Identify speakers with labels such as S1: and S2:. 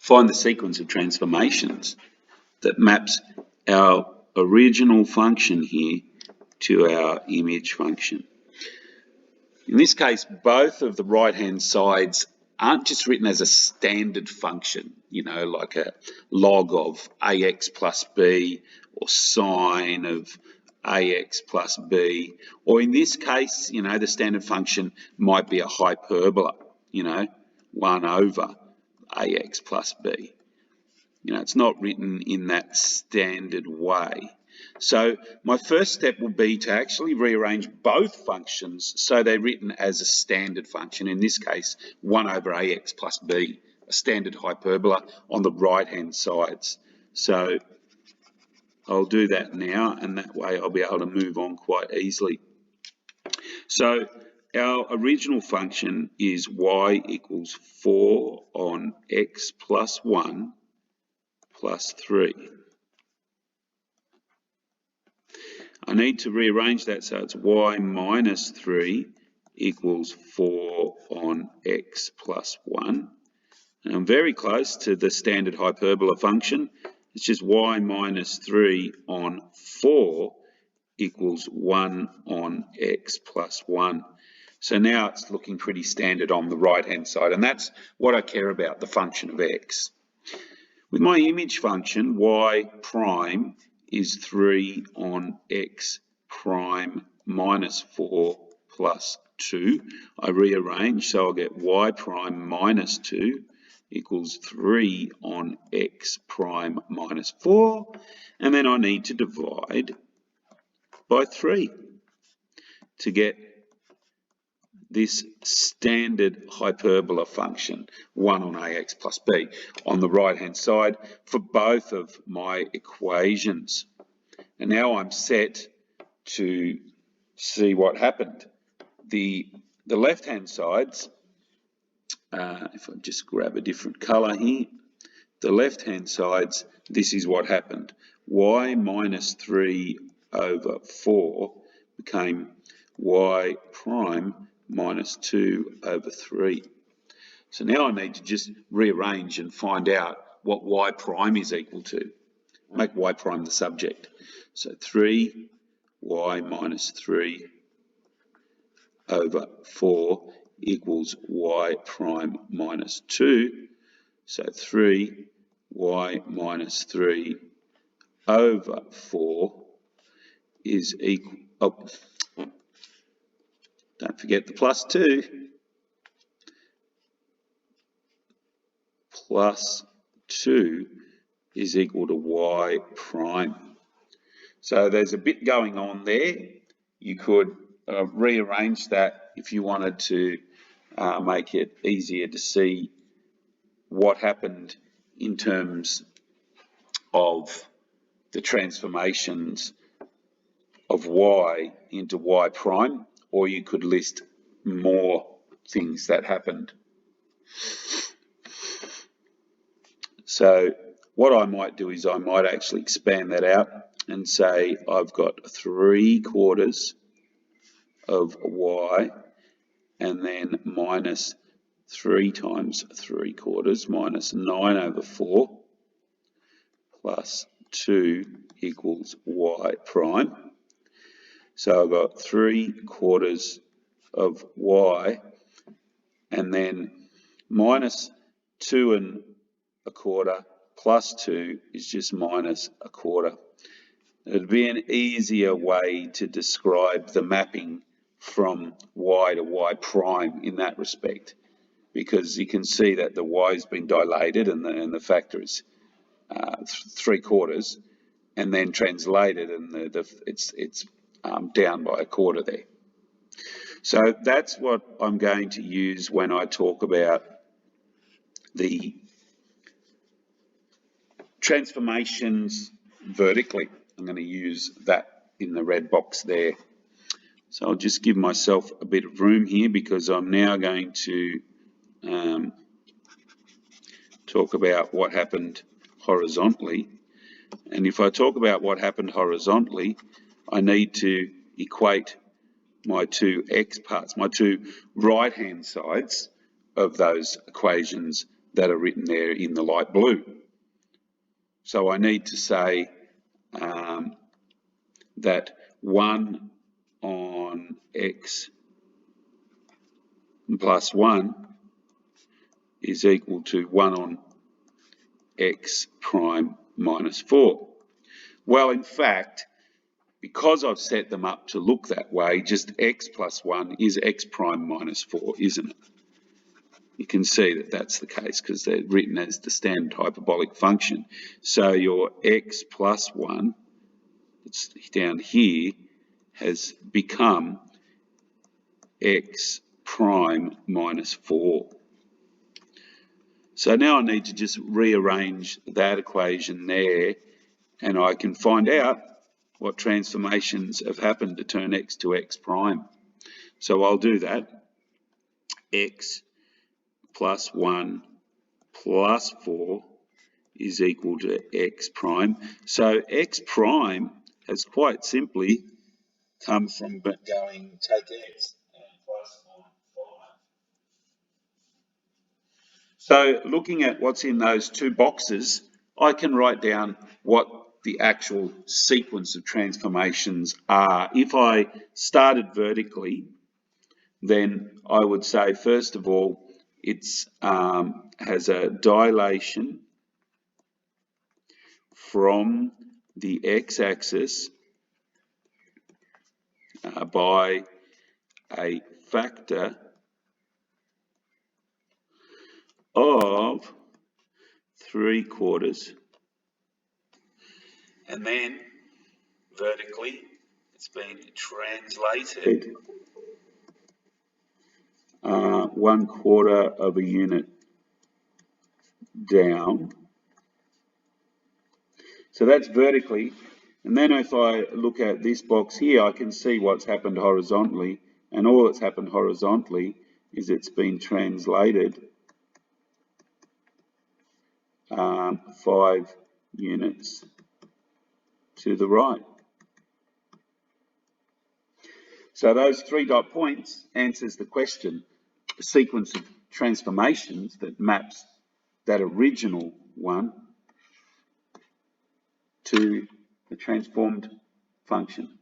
S1: Find the sequence of transformations that maps our original function here to our image function. In this case, both of the right-hand sides aren't just written as a standard function, like a log of ax plus b or sine of ax plus b, or in this case, the standard function might be a hyperbola, 1 over ax plus b. It's not written in that standard way. So my first step will be to actually rearrange both functions so they're written as a standard function, in this case 1 over ax plus b, a standard hyperbola on the right-hand sides. So I'll do that now, and that way I'll be able to move on quite easily. So our original function is y equals 4 on x plus 1 plus 3. I need to rearrange that so it's y minus 3 equals 4 on x plus 1. And I'm very close to the standard hyperbola function. It's just y minus 3 on 4 equals 1 on x plus 1. So now it's looking pretty standard on the right-hand side, and that's what I care about, the function of x. With my image function, y prime is 3 on x prime minus 4 plus 2. I rearrange, so I'll get y prime minus 2 equals 3 on x prime minus 4, and then I need to divide by 3 to get this standard hyperbola function, 1 on ax plus b, on the right-hand side for both of my equations. And now I'm set to see what happened. The left-hand sides, if I just grab a different colour here, the left-hand sides, this is what happened. Y minus 3 over 4 became y prime minus 2 over 3. So now I need to just rearrange and find out what y prime is equal to. Make y prime the subject. So 3y minus 3 over 4 equals y prime minus 2. So 3y minus 3 over 4 is equal... don't forget the plus 2. Plus 2 is equal to y prime. So there's a bit going on there. You could rearrange that if you wanted to make it easier to see what happened in terms of the transformations of y into y prime, or you could list more things that happened. So what I might do is I might actually expand that out and say I've got 3/4 of y, and then minus 3 times 3/4 minus 9 over 4 plus 2 equals y prime. So I've got 3/4 of y, and then minus 2 1/4 plus 2 is just minus 1/4. It would be an easier way to describe the mapping from y to y prime in that respect, because you can see that the y has been dilated and the factor is 3/4, and then translated, and it's down by 1/4 there. So that's what I'm going to use when I talk about the transformations vertically. I'm going to use that in the red box there. So I'll just give myself a bit of room here, because I'm now going to talk about what happened horizontally. And if I talk about what happened horizontally, I need to equate my two x parts, my two right-hand sides of those equations that are written there in the light blue. So I need to say that 1 on x plus 1 is equal to 1 on x prime minus 4. Well, in fact, because I've set them up to look that way, just x plus 1 is x prime minus 4, isn't it? You can see that that's the case because they're written as the standard hyperbolic function. So your x plus 1, it's down here, has become x prime minus 4. So now I need to just rearrange that equation there, and I can find out what transformations have happened to turn x to x prime. So I'll do that. X plus 1 plus 4 is equal to x prime. So x prime has quite simply come from going take x and plus 5. So looking at what's in those two boxes, I can write down what the actual sequence of transformations are. If I started vertically, then I would say, first of all, it has a dilation from the x-axis by a factor of 3/4, and then vertically it's been translated 1/4 of a unit down. So that's vertically, and then if I look at this box here, I can see what's happened horizontally, and all that's happened horizontally is it's been translated 5 units to the right. So those 3 dot points answers the question, the sequence of transformations that maps that original one to the transformed function.